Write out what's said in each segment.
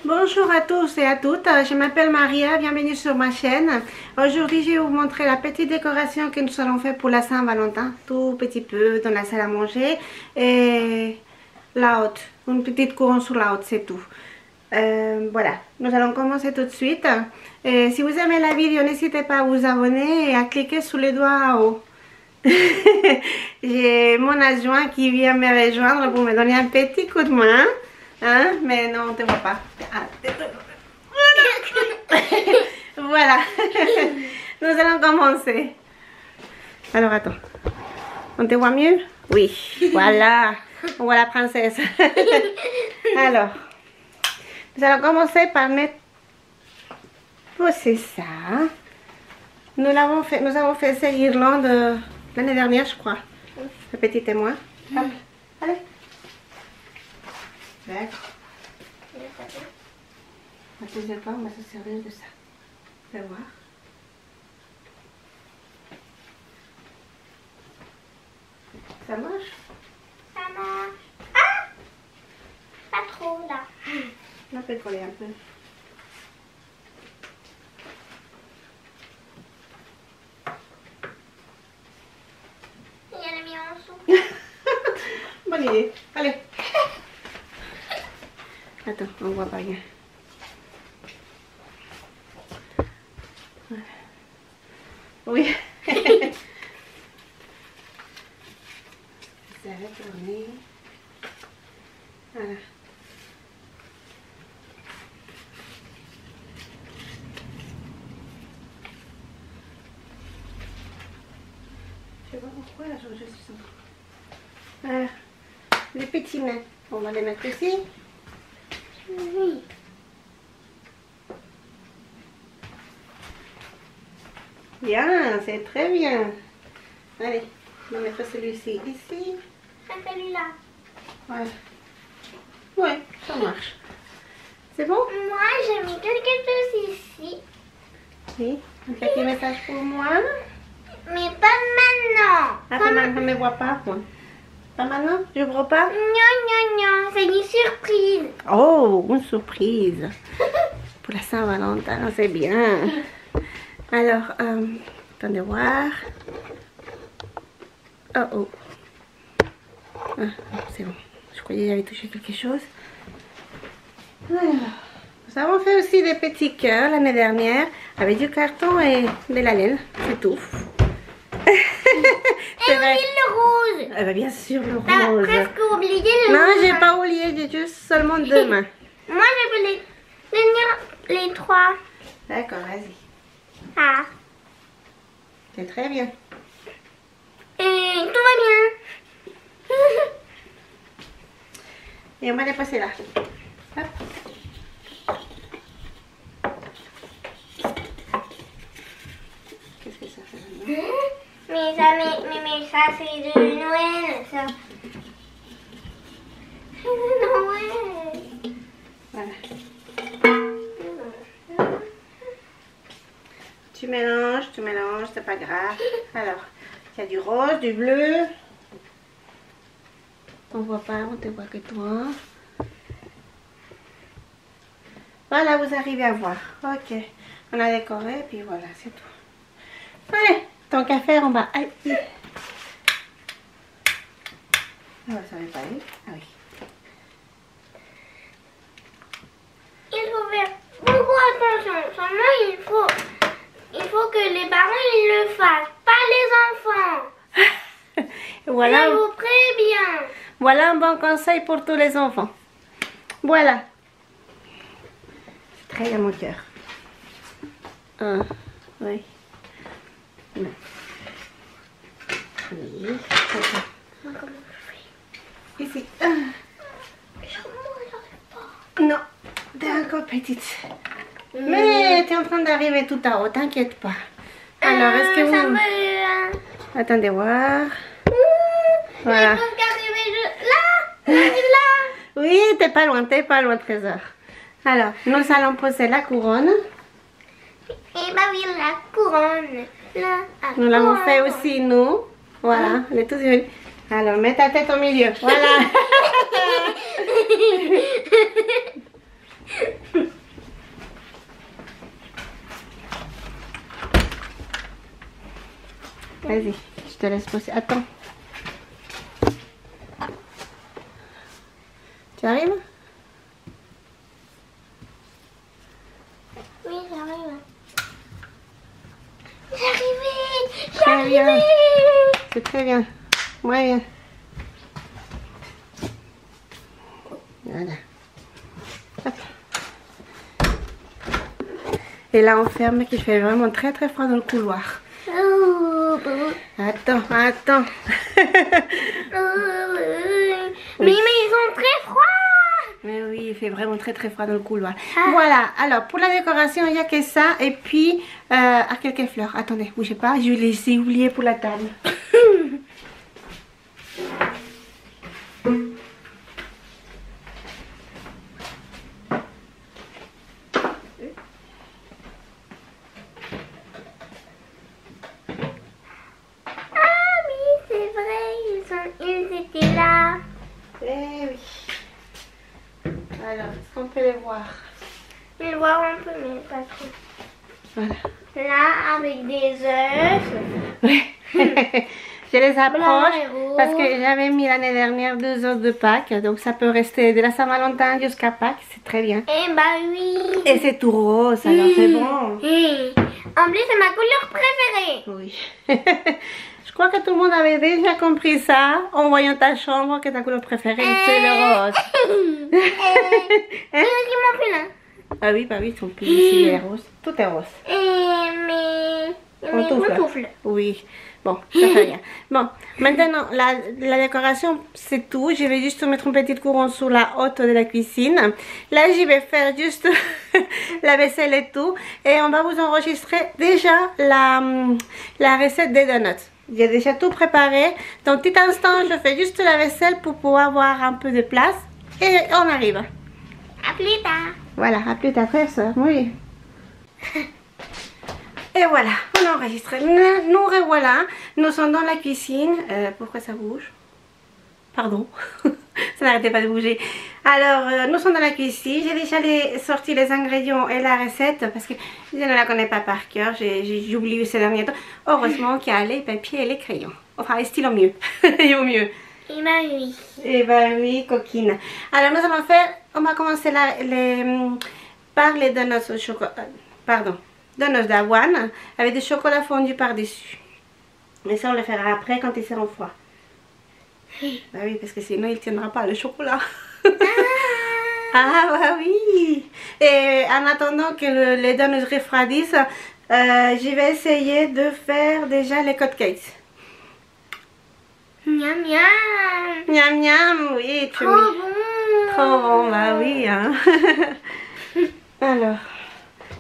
Bonjour à tous et à toutes, je m'appelle Maria, bienvenue sur ma chaîne. Aujourd'hui je vais vous montrer la petite décoration que nous allons faire pour la Saint-Valentin. Tout petit peu dans la salle à manger et la haute, une petite couronne sur la haute, c'est tout. Voilà, nous allons commencer tout de suite. Et si vous aimez la vidéo, n'hésitez pas à vous abonner et à cliquer sur les doigts en haut. J'ai mon adjoint qui vient me rejoindre pour me donner un petit coup de main. Hein? Mais non, on ne te voit pas. Ah, voilà. Nous allons commencer. Alors, attends. On te voit mieux? Oui. Voilà. On voit la princesse. Alors, nous allons commencer par mettre... poser ça. Nous avons fait ces guirlandes l'année dernière, je crois. Le petit témoin. Hop. Allez. D'accord. La deuxième fois, on va se servir de ça. Fais voir. Ça marche? Ça marche. Ah! Pas trop là. On peut coller un peu. Il y en a mis en dessous. Bonne idée. Allez. Attends, on voit pas bien. Oui. Ça va tourner. Voilà. Je sais pas pourquoi là, je suis sans. Voilà. Les petits mains, on va les mettre ici. Oui. Bien, c'est très bien. Allez, on va mettre celui-ci ici. Celui-là. Voilà. Ouais, ça marche. C'est bon? Moi, j'ai mis quelque chose ici. Oui. Un petit message pour moi. Mais pas maintenant. Ah, pas maintenant, ne me vois pas, moi. Pas maintenant? J'ouvre pas? Non, c'est une surprise. Oh, une surprise. Pour la Saint-Valentin, c'est bien. Alors, attendez voir. Oh, oh. Ah, c'est bon. Je croyais que j'avais touché quelque chose. Alors, nous avons fait aussi des petits cœurs l'année dernière avec du carton et de la laine. C'est tout. Et aussi le rose. Ah bah bien sûr, le T'as rose. presque oublié le Non, rose. j'ai pas oublié, j'ai juste seulement deux mains. Moi, je peux les tenir les trois. D'accord, vas-y. Ah. C'est très bien. Et tout va bien. Et on va les passer là. Hop. Qu'est-ce que ça fait maintenant? Mais ça c'est de Noël, ça. C'est de Noël. Voilà. Tu mélanges, c'est pas grave. Alors, il y a du rose, du bleu. On voit pas, on te voit que toi. Voilà, vous arrivez à voir. Ok. On a décoré, puis voilà, c'est tout. Allez, tant qu'à faire, on va... Aïe. Ah, ça va pas aller. Ah oui. Il faut faire beaucoup attention. Seulement, il faut que les parents ils le fassent, pas les enfants. Voilà. Je vous préviens. Voilà un bon conseil pour tous les enfants. Voilà. C'est très à mon cœur. Un, oui. Oui. Attends. Moi, comment je fais? Ici. Moi, j'arrive pas. Non, t'es encore petite. Mais t'es en train d'arriver tout à haut, t'inquiète pas. Alors, est-ce que ça vous... me... Attendez voir. Voilà. Je pense qu'arriver là. Oui, t'es pas loin, trésor. Alors, nous allons poser la couronne. Et bah oui, la couronne. La Nous l'avons couronne. fait aussi, nous. Voilà, elle est tous unie. Alors, mets ta tête au milieu. Voilà. Vas-y, je te laisse poser. Attends. Tu arrives? Oui, j'arrive. J'arrive. Très bien. C'est très bien. Moins bien. Voilà. Hop. Et là, on ferme qu'il fait vraiment très très froid dans le couloir. Attends, attends. Mais ils sont très froids. Mais oui, il fait vraiment très très froid dans le couloir. Voilà, alors pour la décoration, il n'y a que ça. Et puis, quelques fleurs. Attendez, bougez pas, je les ai oubliées pour la table. Ils étaient là. Eh oui. Alors, est-ce qu'on peut les voir? Je le vois un peu, mais pas trop. Voilà. Là, avec des œufs. Oui. Je les Blanc approche et rouge. parce que j'avais mis l'année dernière 2 œufs de Pâques. Donc ça peut rester de la Saint-Valentin jusqu'à Pâques. C'est très bien. Eh bah oui. Et c'est tout rose, alors c'est bon. En plus, c'est ma couleur préférée. Oui. Je crois que tout le monde avait déjà compris ça en voyant ta chambre, que ta couleur préférée c'est le rose. Et aussi mon pull. Ah oui, bah oui, son pull ici est rose. Tout est rose. Et mes Pantoufles. pantoufles. Oui. Bon, ça fait rien. Bon, maintenant, la décoration, c'est tout. Je vais juste mettre une petite couronne sur la haute de la cuisine. Là, j'y vais faire juste la vaisselle et tout. Et on va vous enregistrer déjà la recette des donuts. J'ai déjà tout préparé. Dans un petit instant, je fais juste la vaisselle pour pouvoir avoir un peu de place. Et on arrive. À plus tard. Voilà, à plus tard, frère, soeur. Oui. Et voilà, on enregistre. Nous revoilà. Nous sommes dans la cuisine. Pourquoi ça bouge? Pardon. Ça n'arrêtait pas de bouger. Alors, nous sommes dans la cuisine. J'ai déjà sorti les ingrédients et la recette parce que je ne la connais pas par cœur. J'ai oublié ces derniers temps. Heureusement qu'il y a les papiers et les crayons. Enfin, les stylos mieux. Et au mieux. Et bah oui. Et bah oui, coquine. Alors, nous allons faire... On va commencer par les donuts au chocolat. Pardon. Donuts d'avoine avec du chocolat fondu par-dessus. Mais ça, on le fera après quand ils seront froids. Bah oui, parce que sinon, il ne tiendra pas le chocolat. Ah bah oui. Et en attendant que les donuts refroidissent, je vais essayer de faire déjà les cupcakes. Miam miam. Miam miam, oui. Trop bon. Trop bon, bah oui. Hein. Alors,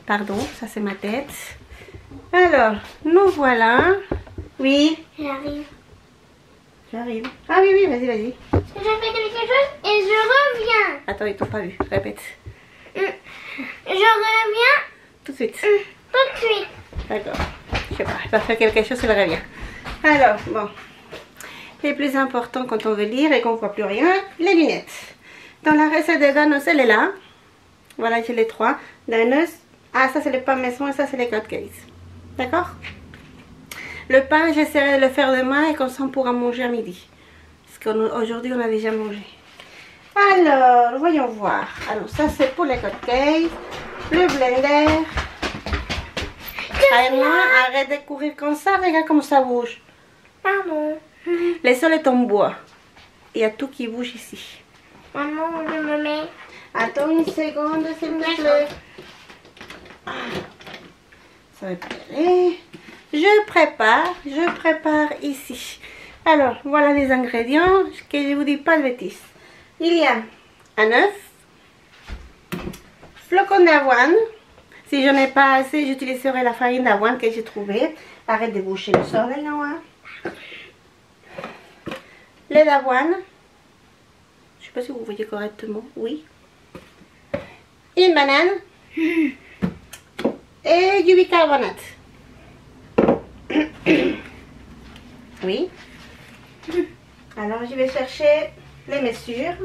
pardon, ça c'est ma tête. Alors, nous voilà. Oui. J'arrive. J'arrive. Ah oui, oui, vas-y, vas-y. Je fais quelque chose et je reviens. Attends, ils t'ont pas vu. Répète. Je reviens Tout de suite. tout de suite. D'accord. Je sais pas, elle va faire quelque chose, elle revient. Alors, bon. Le plus important quand on veut lire et qu'on ne voit plus rien, les lunettes. Dans la recette des donuts, elle est là. Voilà, j'ai les 3. Donuts. Ah, ça c'est le pain maison et ça c'est les cupcakes. D'accord? Le pain, j'essaierai de le faire demain et comme ça on pourra manger à midi. Parce qu'aujourd'hui on a déjà mangé. Alors, voyons voir. Alors, ça c'est pour les cupcakes. Le blender. Arrête de courir comme ça, regarde comment ça bouge. Pardon. Le sol est en bois. Il y a tout qui bouge ici. Maman, je me mets. Attends une seconde, s'il me plaît. Ça va pas aller. Je prépare ici. Alors, voilà les ingrédients, que je vous dis pas de bêtises. Il y a un œuf, flocons d'avoine. Si je n'en ai pas assez, j'utiliserai la farine d'avoine que j'ai trouvée. Arrête de boucher le sol, Noah. Lait d'avoine. Je sais pas si vous voyez correctement. Oui. Une banane. Et du bicarbonate. Oui. Alors je vais chercher les mesures.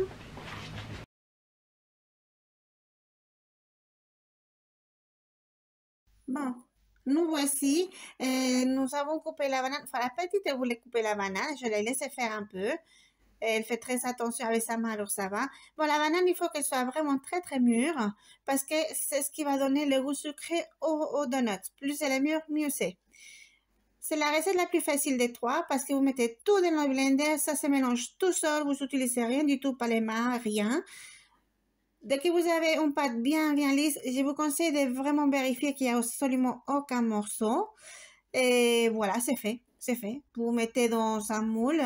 Bon, Nous voici, nous avons coupé la banane. Enfin, la petite, elle voulait couper la banane. Je l'ai laissé faire un peu. Elle fait très attention avec sa main, alors ça va. Bon, la banane, il faut qu'elle soit vraiment très, très mûre parce que c'est ce qui va donner le goût sucré aux donuts. Plus elle est mûre, mieux c'est. C'est la recette la plus facile des trois parce que vous mettez tout dans le blender, ça se mélange tout seul, vous n'utilisez rien du tout, pas les mains, rien. Dès que vous avez une pâte bien lisse, je vous conseille de vraiment vérifier qu'il n'y a absolument aucun morceau. Et voilà, c'est fait, c'est fait. Vous mettez dans un moule.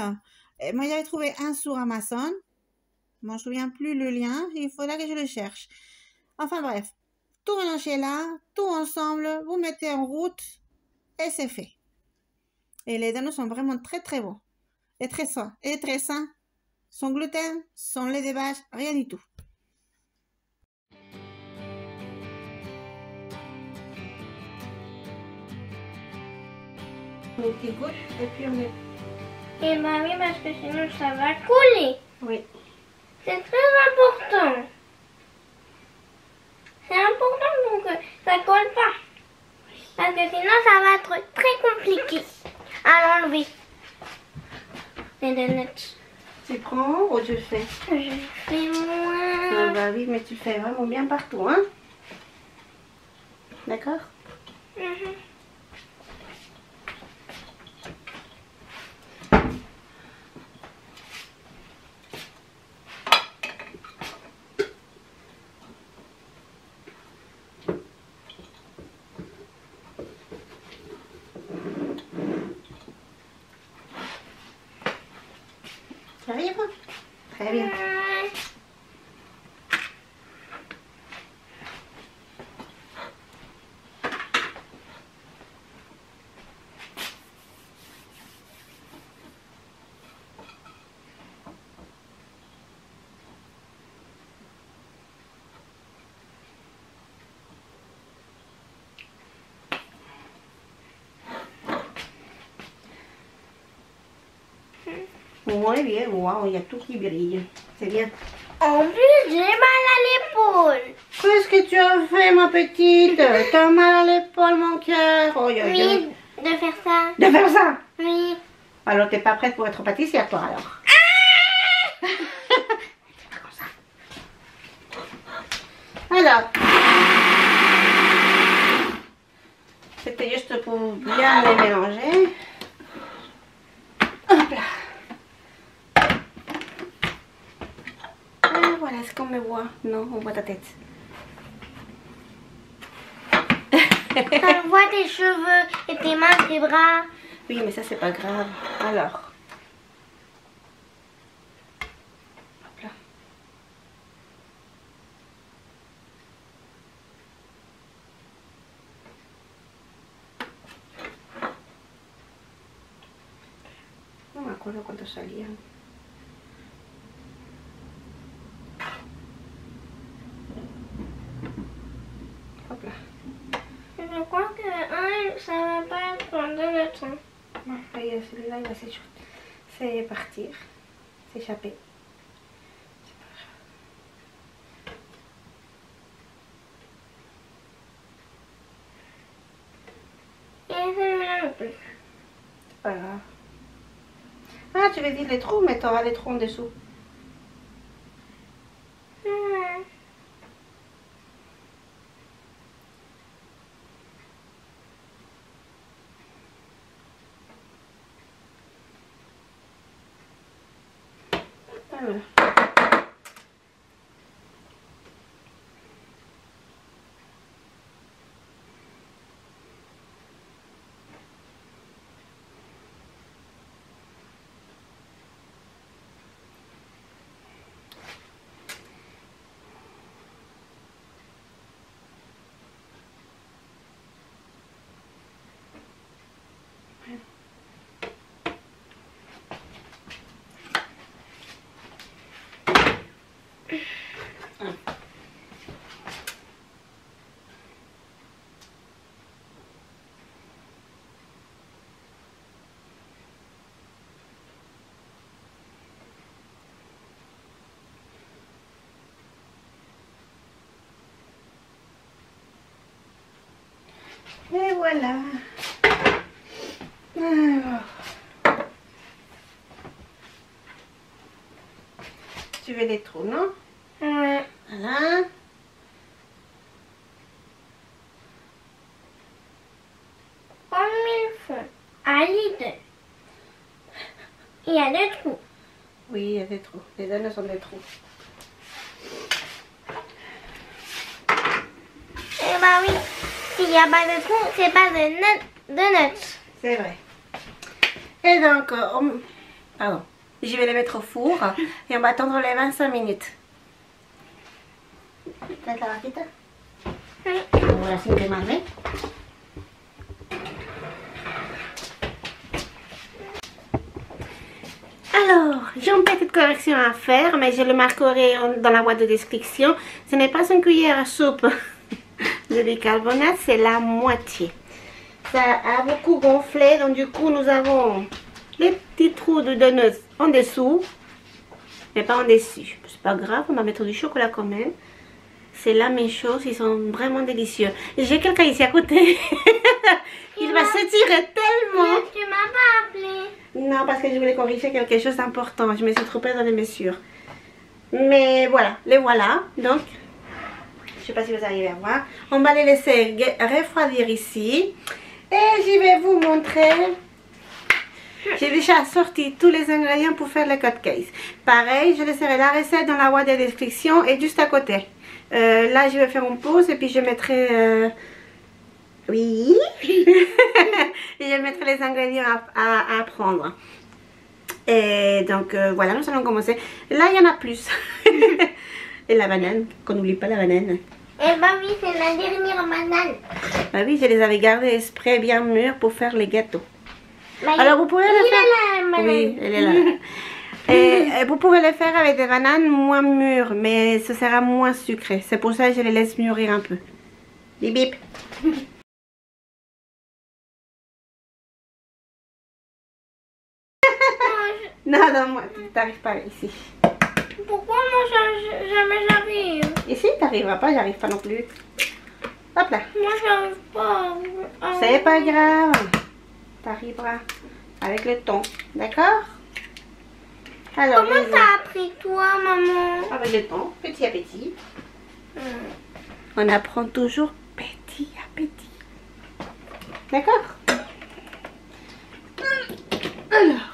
Et moi, j'avais trouvé un sur Amazon. Je m'en souviens plus le lien, il faudra que je le cherche. Enfin bref, tout mélangé là, tout ensemble, vous mettez en route et c'est fait. Et les donuts sont vraiment très très bons. Et très sains. Et très sains. Sans gluten, sans lait de vache, rien du tout. Une petite goutte et puis on met. Et bah oui, parce que sinon ça va couler. Oui. C'est très important. C'est important pour que ça colle pas. Parce que sinon ça va être très compliqué à l'enlever. Les donuts. Tu prends ou tu le fais? Je fais moi. Ah bah oui, mais tu le fais vraiment bien partout, hein? D'accord? Mhm. Tu arrives? Très bien. Muy bien, wow, il y a tout qui brille. C'est bien. En plus, j'ai mal à l'épaule. Qu'est-ce que tu as fait, ma petite? T'as mal à l'épaule, mon cœur. Oh, Oui, de faire ça. De faire ça? Oui. Alors, t'es pas prête pour être pâtissière, toi, alors? Comme ça. Alors, c'était juste pour bien les mélanger. Hop là. Ah, voilà, est-ce qu'on me voit? Non, on voit ta tête. On voit tes cheveux et tes mains, tes bras. Oui, mais ça, c'est pas grave. Alors. Hop là. No me acuerdo cuántos salían. Hop là. Je crois que un, ça va pas prendre le temps. Non, celui-là, il va c'est partir, s'échapper. Et celui-là non plus. C'est pas grave. Ah, tu veux dire les trous, mais t'auras les trous en dessous. Alors. voilà. Alors. Tu veux les trous, non? Ouais. Voilà. Comme il faut. À l'idée. Il y a des trous. Oui, il y a des trous. Les deux sont des trous. Eh bah oui. S'il n'y a pas de trous, c'est pas de nuts. C'est vrai. Et donc, pardon. Je vais les mettre au four et on va attendre les 25 minutes. ¿Estás la vaquita? Oui. Ahora sin quemarme. Alors, j'ai une petite correction à faire, mais je le marquerai dans la boîte de description. Ce n'est pas une cuillère à soupe de bicarbonate, c'est la moitié. Ça a beaucoup gonflé, donc du coup nous avons les petits trous de donneuse en dessous, mais pas en dessus. C'est pas grave, on va mettre du chocolat quand même. C'est la même chose, ils sont vraiment délicieux. J'ai quelqu'un ici à côté. Il va s'étirer tellement. Mais tu m'as pas appelé. Non, parce que je voulais corriger quelque chose d'important. Je me suis trompée dans les mesures. Mais voilà, les voilà. Donc, je ne sais pas si vous arrivez à voir. On va les laisser refroidir ici. Et je vais vous montrer. J'ai déjà sorti tous les ingrédients pour faire les cupcakes. Pareil, je laisserai la recette dans la boîte de description et juste à côté. Là, je vais faire une pause et puis je mettrai... Oui. Et je mettrai les ingrédients à prendre. Et donc, voilà, nous allons commencer. Là, il y en a plus. Et la banane, qu'on n'oublie pas la banane. Eh bah oui, c'est la dernière banane. Bah oui, je les avais gardées exprès bien mûres pour faire les gâteaux. Bah, Alors, vous pouvez les faire... là, la banane. Oui, elle est là. Et vous pouvez les faire avec des bananes moins mûres, mais ce sera moins sucré. C'est pour ça que je les laisse mûrir un peu. Bip bip. Non, non, moi, tu n'arrives pas ici. Pourquoi moi jamais j'arrive? Ici, tu n'arriveras pas, j'arrive pas non plus. Hop là. Moi j'arrive pas. C'est pas grave. Tu arriveras avec le temps. D'accord? Alors, Comment t'as appris toi, maman? avec le temps, petit à petit. On apprend toujours petit à petit. D'accord? Alors,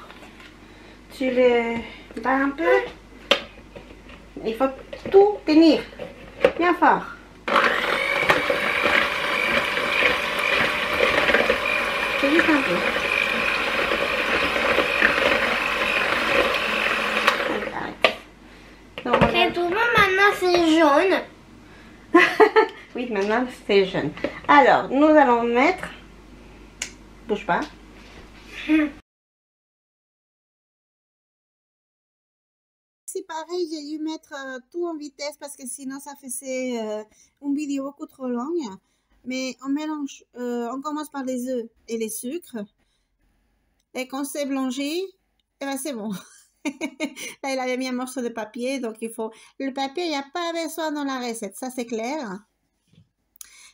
tu les bats un peu. Il faut tout tenir bien fort. C'est juste un peu. Donc, Et tout maintenant c'est jaune. oui, maintenant c'est jaune. Alors, nous allons mettre... Bouge pas. C'est pareil, j'ai dû mettre tout en vitesse parce que sinon ça faisait une vidéo beaucoup trop longue. Mais on mélange, on commence par les œufs et les sucres. Et quand c'est blanchi, eh ben c'est bon. Là, il avait mis un morceau de papier, donc il faut... Le papier, il n'y a pas besoin dans la recette, ça c'est clair.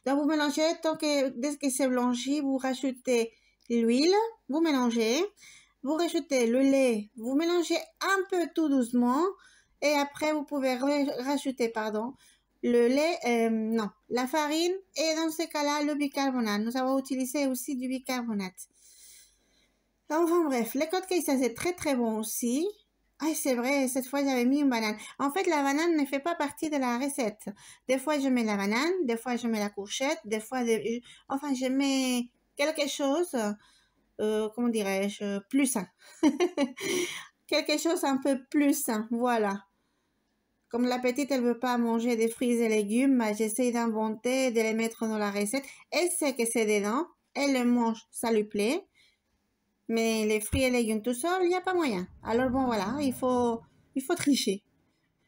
Donc vous mélangez, dès que c'est blanchi, vous rajoutez l'huile, vous mélangez. Vous rajoutez le lait, vous mélangez un peu tout doucement. Et après, vous pouvez rajouter, pardon, le lait, non, la farine. Et dans ce cas-là, le bicarbonate. Nous avons utilisé aussi du bicarbonate. Enfin bref, les cupcakes, ça c'est très très bon aussi. Ah, c'est vrai, cette fois j'avais mis une banane. En fait, la banane ne fait pas partie de la recette. Des fois, je mets la banane, des fois, je mets la courgette, des fois, enfin, je mets quelque chose, comment dirais-je, plus sain. Quelque chose un peu plus sain, voilà. Comme la petite, elle veut pas manger des fruits et légumes, bah, j'essaie d'inventer, de les mettre dans la recette. Elle sait que c'est dedans, elle le mange, ça lui plaît. Mais les fruits et légumes tout seul, il n'y a pas moyen. Alors bon, voilà, il faut tricher.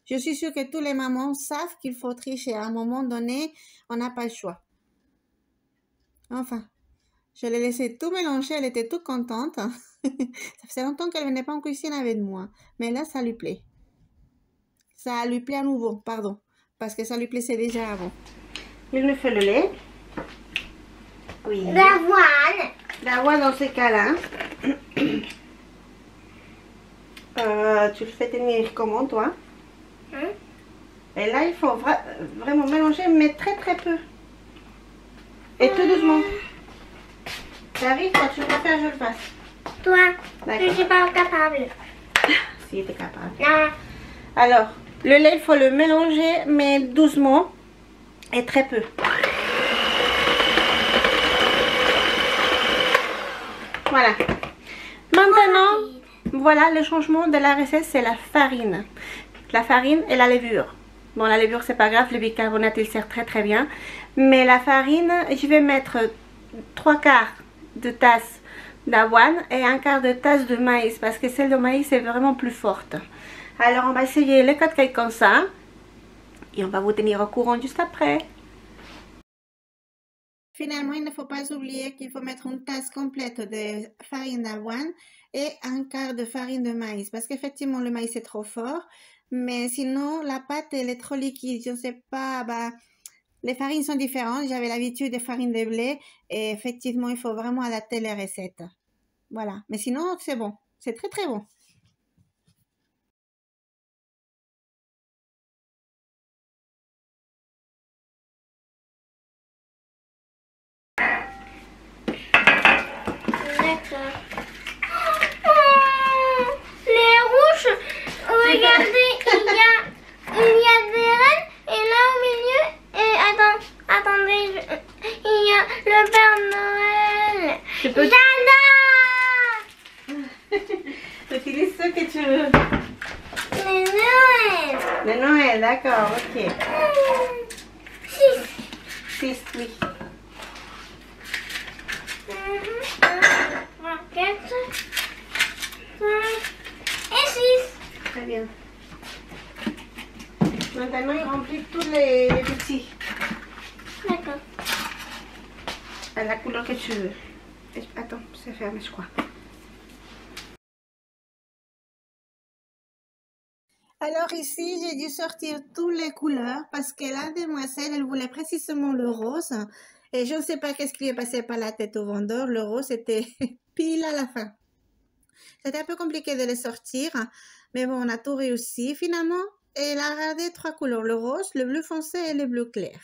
Je suis sûre que tous les mamans savent qu'il faut tricher. À un moment donné, on n'a pas le choix. Enfin, je l'ai laissé tout mélanger, elle était toute contente. Ça faisait longtemps qu'elle ne venait pas en cuisine avec moi. Mais là, ça lui plaît. Ça lui plaît à nouveau, pardon. Parce que ça lui plaisait déjà avant. Il me fait le lait. Oui. D'avoine. D'avoine dans ces cas-là. Tu le fais tenir comment, toi? Et là, il faut vraiment mélanger, mais très très peu. Et tout doucement. J'arrive, quand tu préfères, je le fasse. Toi, D'accord. je suis pas capable. Si, tu es capable. Non. Alors, le lait, il faut le mélanger, mais doucement et très peu. Voilà. Maintenant, voilà le changement de la recette, c'est la farine. La farine et la levure. Bon, la levure, c'est pas grave, le bicarbonate, il sert très très bien. Mais la farine, je vais mettre 3/4 de tasse d'avoine et 1/4 de tasse de maïs, parce que celle de maïs est vraiment plus forte. Alors, on va essayer les 4 cakes comme ça. Et on va vous tenir au courant juste après. Finalement, il ne faut pas oublier qu'il faut mettre une tasse complète de farine d'avoine et 1/4 de farine de maïs. Parce qu'effectivement, le maïs est trop fort. Mais sinon, la pâte, elle est trop liquide. Je ne sais pas, les farines sont différentes. J'avais l'habitude des farines de blé. Et effectivement, il faut vraiment adapter les recettes. Voilà. Mais sinon, c'est bon. C'est très très bon. D'accord. Les rouges, regardez, il y a des reines et là au milieu, et attendez, il y a le Père Noël. J'adore. Utilise ce que tu veux. Les Noël. Le Noël, d'accord, ok. 6, oui. 4, 5 et 6. Très bien. Maintenant, il remplit tous les petits. D'accord. À la couleur que tu veux. Attends, c'est fermé, je crois. Alors ici, j'ai dû sortir toutes les couleurs parce que la demoiselle, elle voulait précisément le rose. Et je ne sais pas qu'est-ce qui lui est passé par la tête au vendeur. Le rose était pile à la fin. C'était un peu compliqué de les sortir, mais bon, on a tout réussi. Finalement, elle a regardé 3 couleurs, le rose, le bleu foncé et le bleu clair.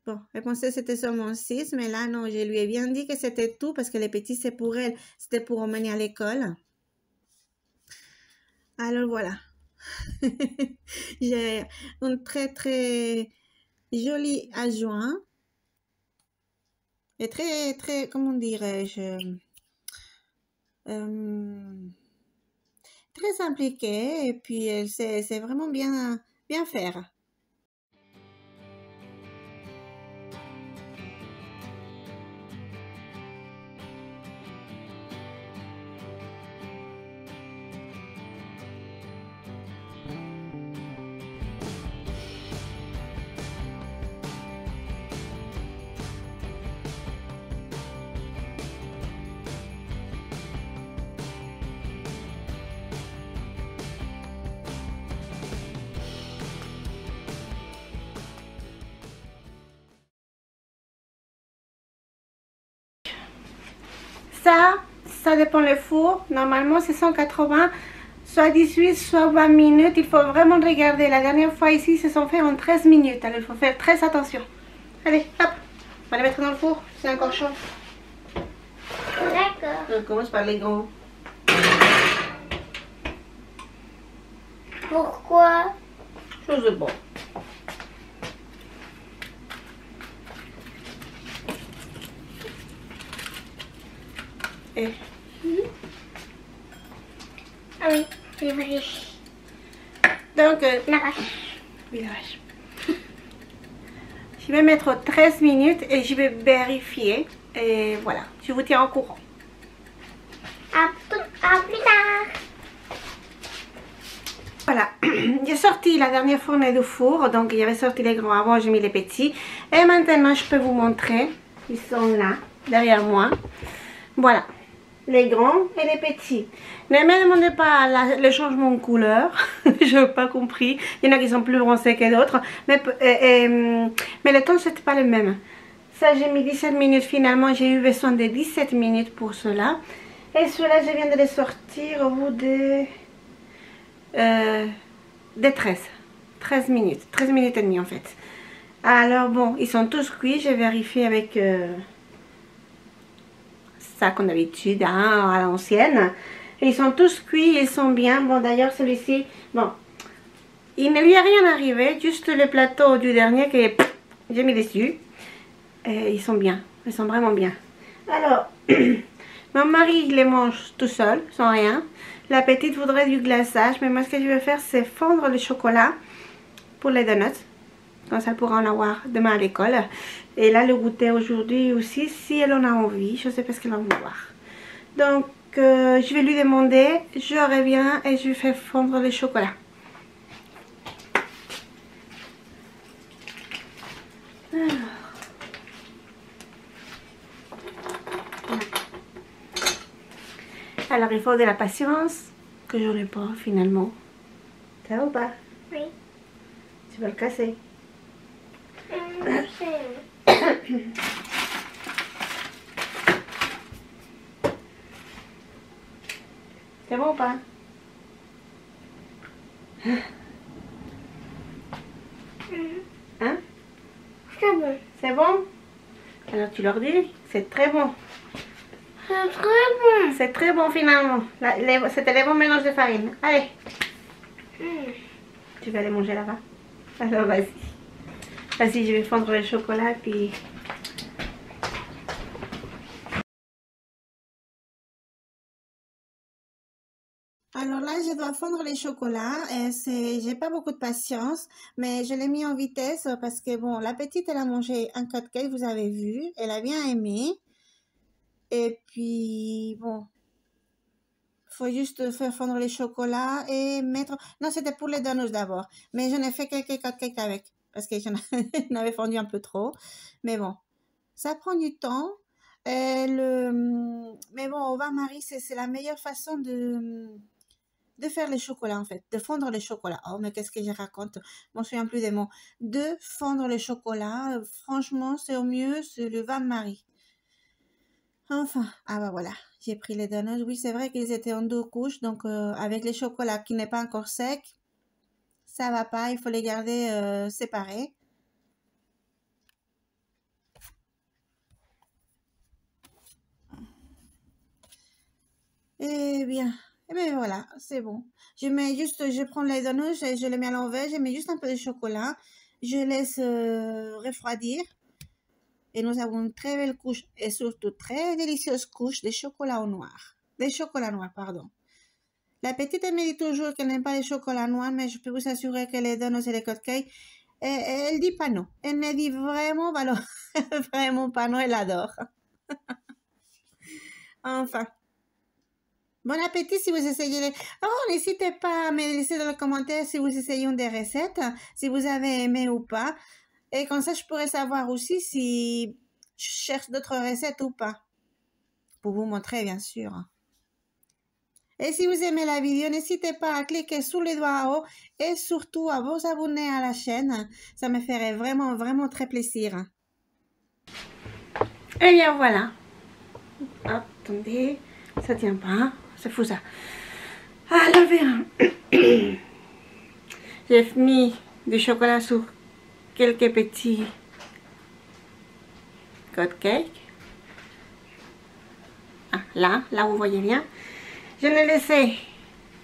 Bon, elle pensait que c'était seulement 6, mais là, non, je lui ai bien dit que c'était tout parce que les petits, c'est pour elle. C'était pour emmener à l'école. Alors, voilà. J'ai une très, très jolie adjoint. Et très, très, comment dirais-je, très impliquée. Et puis, elle sait vraiment bien faire. Ça dépend le four. Normalement, c'est 180, soit 18, soit 20 minutes. Il faut vraiment regarder. La dernière fois ici, se sont fait en 13 minutes. Alors, il faut faire très attention. Allez, hop. On va les mettre dans le four. C'est encore chaud. D'accord. On commence par les grands. Pourquoi? Chose de bon. Et... Ah oui, c'est vrai. Donc, La vache. oui, la vache. Je vais mettre 13 minutes et je vais vérifier. Et voilà, je vous tiens au courant. À plus tard. Voilà, j'ai sorti la dernière fournée du four. Donc, il y avait sorti les grands avant, j'ai mis les petits. Et maintenant, je peux vous montrer. Ils sont là, derrière moi. Voilà. Les grands et les petits. Ne me demandez pas le changement de couleur. Je n'ai pas compris. Il y en a qui sont plus bronzés que d'autres. Mais le ton, c'était pas le même. Ça, j'ai mis 17 minutes. Finalement, j'ai eu besoin de 17 minutes pour cela. Et ceux-là, je viens de les sortir au bout de 13 minutes. 13 minutes et demie, en fait. Alors, bon, ils sont tous cuits. J'ai vérifié avec ça, comme d'habitude, hein, à l'ancienne. Ils sont tous cuits, ils sont bien. Bon, d'ailleurs, celui-ci, bon, il ne lui a rien arrivé. Juste le plateau du dernier que j'ai mis dessus. Et ils sont bien. Ils sont vraiment bien. Alors, mon mari, il les mange tout seul, sans rien. La petite voudrait du glaçage. Mais moi, ce que je vais faire, c'est fondre le chocolat pour les donuts. Comme ça, elle pourra en avoir demain à l'école. Et là, le goûter aujourd'hui aussi, si elle en a envie. Je sais pas ce qu'elle va vouloir. Donc, je vais lui demander. Je reviens et je fais fondre le chocolat. Alors, il faut de la patience, que j'en ai pas finalement. Ça va ou pas? Oui. Tu vas le casser. C'est bon ou pas? Hein? C'est bon. C'est bon? Alors tu leur dis, c'est très bon. C'est très bon. C'est très bon finalement. C'était les bons mélanges de farine. Allez. Tu vas aller manger là-bas. Alors vas-y. Vas-y, je vais fondre le chocolat puis... Alors là, je dois fondre les chocolats. J'ai pas beaucoup de patience, mais je l'ai mis en vitesse parce que bon, la petite, elle a mangé un cupcake, vous avez vu. Elle a bien aimé. Et puis, bon, faut juste faire fondre les chocolats et mettre... Non, c'était pour les donuts d'abord. Mais j'en ai fait quelques cupcakes avec parce que j'en avais fondu un peu trop. Mais bon, ça prend du temps. Mais bon, au bain-marie, c'est la meilleure façon de faire les chocolats en fait, de fondre les chocolats. Oh, mais qu'est-ce que je raconte? Je m'en souviens plus des mots. De fondre les chocolats, franchement, c'est au mieux, c'est le bain-marie. Enfin, ah bah voilà, j'ai pris les donuts. Oui, c'est vrai qu'ils étaient en 2 couches, donc avec les chocolats qui n'est pas encore sec, ça va pas, il faut les garder séparés. Eh bien voilà, c'est bon. Je prends les donuts, je les mets à l'envers, je mets juste un peu de chocolat, je laisse refroidir. Et nous avons une très belle couche et surtout très délicieuse couche de chocolat noir. De chocolat noir, pardon. La petite, elle me dit toujours qu'elle n'aime pas les chocolats noirs, mais je peux vous assurer que les donuts et les cupcakes, elle dit pas non. Elle me dit vraiment, vraiment pas non, elle adore. Enfin. Bon appétit si vous essayez les... Oh, n'hésitez pas à me laisser dans les commentaires si vous essayez une des recettes, si vous avez aimé ou pas. Et comme ça, je pourrais savoir aussi si je cherche d'autres recettes ou pas. Pour vous montrer, bien sûr. Et si vous aimez la vidéo, n'hésitez pas à cliquer sur les doigts en haut et surtout à vous abonner à la chaîne. Ça me ferait vraiment, vraiment très plaisir. Et bien voilà. Attendez, ça tient pas. C'est fou ça. Alors, j'ai mis du chocolat sur quelques petits cupcakes. Ah, là vous voyez bien. Je l'ai laissé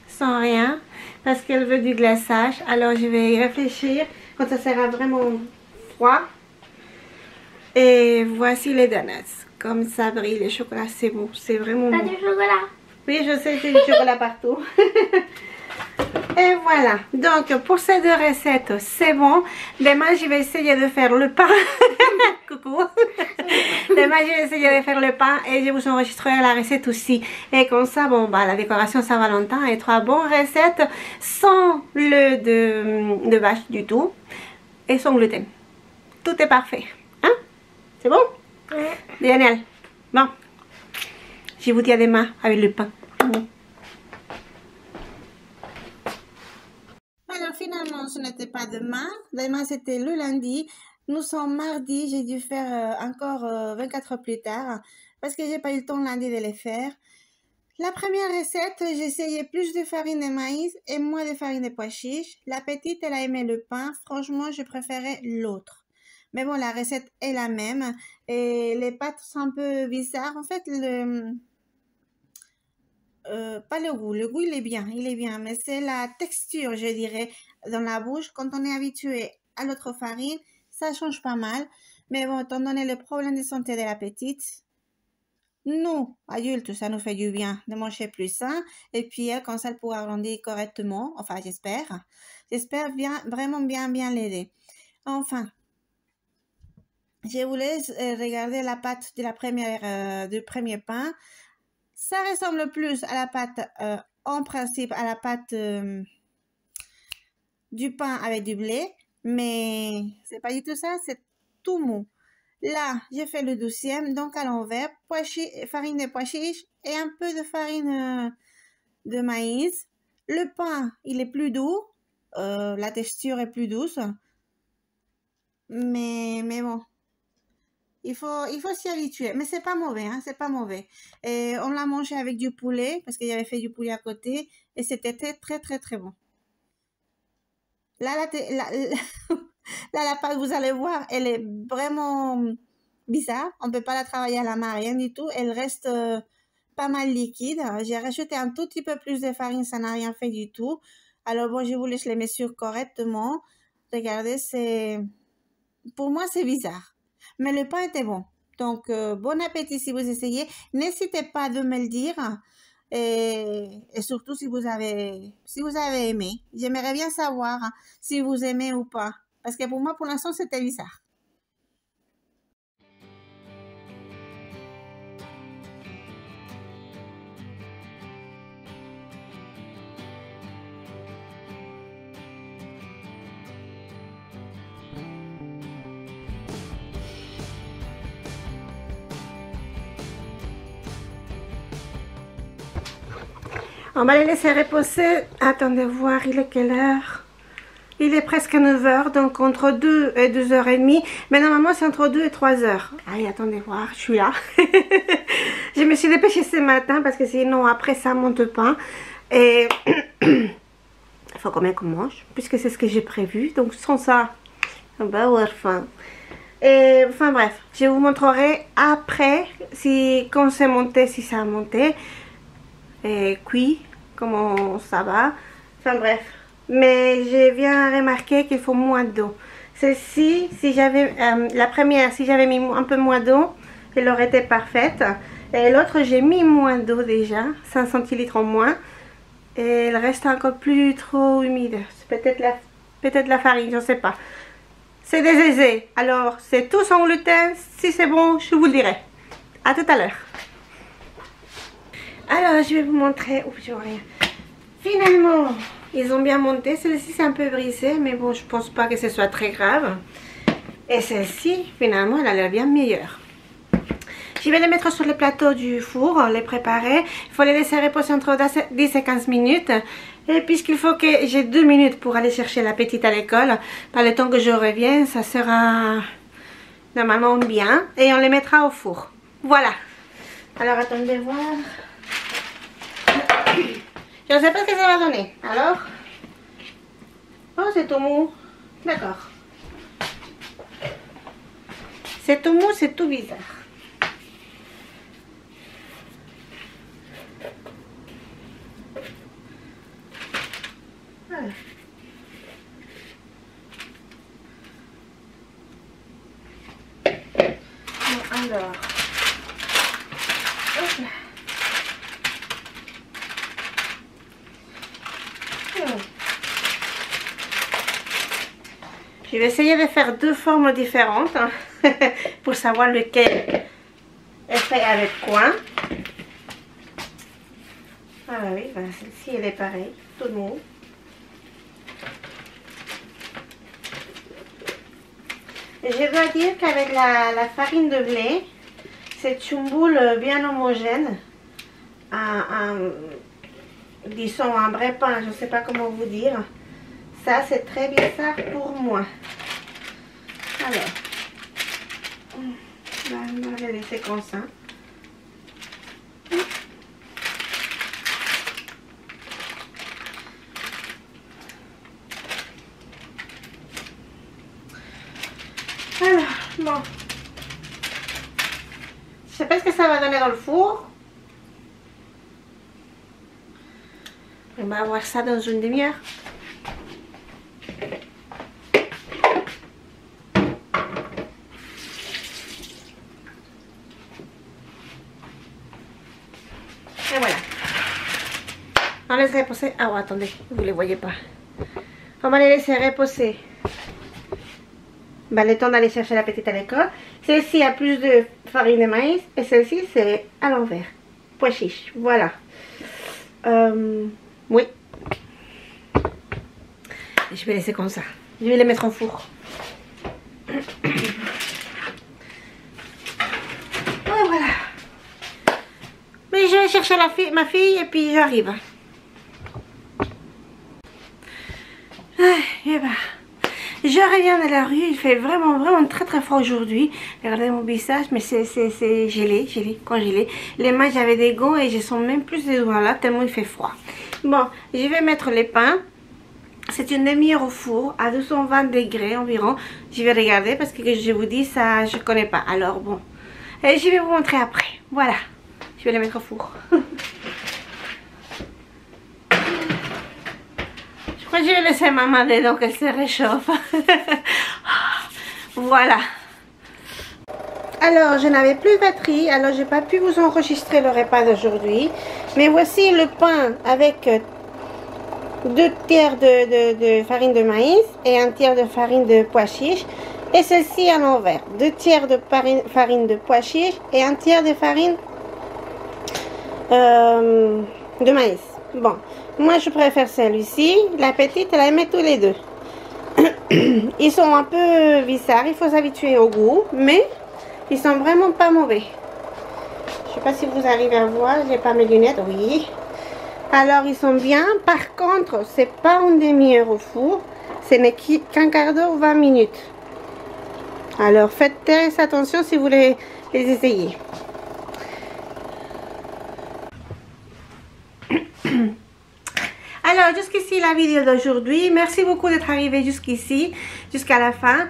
sans rien parce qu'elle veut du glaçage. Alors je vais y réfléchir quand ça sera vraiment froid. Et voici les donuts. Comme ça brille le chocolat, c'est bon. C'est vraiment bon. T'as du chocolat? Oui, je sais, j'ai du chocolat partout. Et voilà, donc pour ces 2 recettes, c'est bon. Demain, je vais essayer de faire le pain. Coucou. Demain, je vais essayer de faire le pain et je vous enregistrerai la recette aussi. Et comme ça, bon, bah, la décoration Saint-Valentin et 3 bonnes recettes sans le de vache du tout et sans gluten. Tout est parfait. Hein? C'est bon? Ouais. Génial. Bon, je vous dis à demain avec le pain. Alors finalement, ce n'était pas demain. Demain, c'était le lundi. Nous sommes mardi, j'ai dû faire encore 24 heures plus tard parce que j'ai pas eu le temps lundi de les faire. La première recette, j'ai essayé plus de farine de maïs et moins de farine de pois chiches. La petite, elle a aimé le pain. Franchement, je préférais l'autre. Mais bon, la recette est la même. Et les pâtes sont un peu bizarres. En fait, pas le goût. Le goût, il est bien. Mais c'est la texture, je dirais, dans la bouche. Quand on est habitué à l'autre farine, ça change pas mal. Mais bon, étant donné le problème de santé de la petite, nous, adultes, ça nous fait du bien de manger plus sain. Et puis, elle, comme ça, elle pourra grandir correctement. Enfin, j'espère. J'espère bien, vraiment bien l'aider. Enfin, je vous laisse regarder la pâte de du premier pain. Ça ressemble plus à la pâte, en principe, à la pâte du pain avec du blé. Mais c'est pas du tout ça, c'est tout mou. Là, j'ai fait le 12e, donc à l'envers, farine de pois chiches et un peu de farine de maïs. Le pain, il est plus doux, la texture est plus douce. Mais bon, il faut s'y habituer. Mais c'est pas mauvais, hein, c'est pas mauvais. Et on l'a mangé avec du poulet, parce qu'il y avait fait du poulet à côté, et c'était très bon. Là, la pâte, vous allez voir, elle est vraiment bizarre. On peut pas la travailler à la main, rien du tout. Elle reste pas mal liquide. J'ai rajouté un tout petit peu plus de farine, ça n'a rien fait du tout. Alors bon, je vous laisse les mesures correctement. Regardez, pour moi, c'est bizarre. Mais le pain était bon. Donc, bon appétit si vous essayez. N'hésitez pas de me le dire. Et surtout si vous avez aimé. J'aimerais bien savoir si vous aimez ou pas. Parce que pour moi, pour l'instant, c'était bizarre. On va les laisser reposer. Attendez voir, il est quelle heure? Il est presque 9 heures, donc entre 2 et 2h30. Mais normalement, c'est entre 2 et 3 heures. Allez, attendez voir, je suis là. Je me suis dépêchée ce matin parce que sinon, après, ça monte pas. Et il faut quand même qu'on mange, puisque c'est ce que j'ai prévu. Donc, sans ça, bah ouais, enfin. Et, enfin bref, je vous montrerai après, quand c'est monté, si ça a monté. Et cuit, comment ça va. Enfin bref. Mais j'ai bien remarqué qu'il faut moins d'eau. Celle-ci, si j'avais la première, si j'avais mis un peu moins d'eau, elle aurait été parfaite. Et l'autre, j'ai mis moins d'eau déjà, 5 centilitres en moins. Et elle reste encore plus trop humide. C'est peut-être la farine, je ne sais pas. C'est des aisés. Alors, c'est tout sans gluten. Si c'est bon, je vous le dirai. À tout à l'heure. Alors, je vais vous montrer. Oups, je vois rien. Finalement, ils ont bien monté. Celle-ci, c'est un peu brisée, mais bon, je pense pas que ce soit très grave. Et celle-ci, finalement, elle a l'air bien meilleure. Je vais les mettre sur le plateau du four, les préparer. Il faut les laisser reposer entre 10 et 15 minutes. Et puisqu'il faut que j'ai 2 minutes pour aller chercher la petite à l'école, par le temps que je revienne, ça sera normalement bien. Et on les mettra au four. Voilà. Alors, attendez voir. Je ne sais pas ce que ça va donner. Alors? Oh, c'est tout mou. D'accord. C'est tout mou, c'est tout bizarre. Voilà. Bon, alors. Hop là. Je vais essayer de faire 2 formes différentes hein, pour savoir lequel est fait avec quoi. Ah bah oui, voilà, celle-ci elle est pareille, tout mou. Et je dois dire qu'avec la farine de blé, c'est une boule bien homogène. Disons un vrai pain, je ne sais pas comment vous dire. Ça, c'est très bizarre pour moi. Alors, on va les laisser comme ça. Alors, bon. Je sais pas ce que ça va donner dans le four. On va voir ça dans une demi-heure. Et voilà. On laisse reposer. Ah, oh, attendez, vous ne les voyez pas. On va les laisser reposer. Ben, le temps d'aller chercher la petite à l'école. Celle-ci a plus de farine de maïs et celle-ci c'est à l'envers. Pois chiche, voilà. Oui. Et je vais laisser comme ça. Je vais les mettre au four. Voilà. Mais je vais chercher ma fille et puis j'arrive. Et ben, je reviens de la rue. Il fait vraiment très froid aujourd'hui. Regardez mon visage, mais c'est gelé, congelé. Les mains, j'avais des gants et je sens même plus les doigts là tellement il fait froid. Bon, je vais mettre les pains. C'est une demi-heure au four à 220 degrés environ. Je vais regarder parce que je vous dis ça, je connais pas. Alors bon, et je vais vous montrer après. Voilà, je vais les mettre au four. Je crois que je vais laisser ma main dedans qu'elle se réchauffe. Voilà. Alors, je n'avais plus de batterie, alors j'ai pas pu vous enregistrer le repas d'aujourd'hui. Mais voici le pain avec 2 tiers de farine de maïs et 1 tiers de farine de pois chiche. Et celle-ci à l'envers. 2 tiers de farine de pois chiche et 1 tiers de farine de maïs. Bon, moi je préfère celui-ci. La petite, elle aimait tous les deux. Ils sont un peu bizarres, il faut s'habituer au goût, mais ils sont vraiment pas mauvais. Je sais pas si vous arrivez à voir, j'ai pas mes lunettes, oui. Alors ils sont bien, par contre, c'est pas une demi-heure au four, ce n'est qu'un quart d'heure ou 20 minutes. Alors faites très attention si vous les essayez. Alors jusqu'ici la vidéo d'aujourd'hui. Merci beaucoup d'être arrivé jusqu'ici, jusqu'à la fin.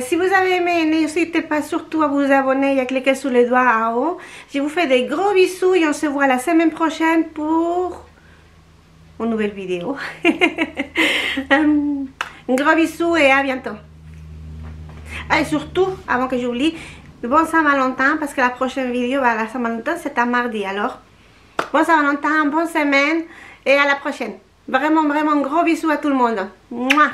Si vous avez aimé, n'hésitez pas surtout à vous abonner et à cliquer sur les doigts en haut. Je vous fais des gros bisous et on se voit la semaine prochaine pour une nouvelle vidéo. Un gros bisou et à bientôt. Et surtout, avant que j'oublie, bon Saint-Valentin parce que la prochaine vidéo, la Saint-Valentin c'est un mardi. Alors, bon Saint-Valentin, bonne semaine et à la prochaine. Vraiment gros bisous à tout le monde. Mouah.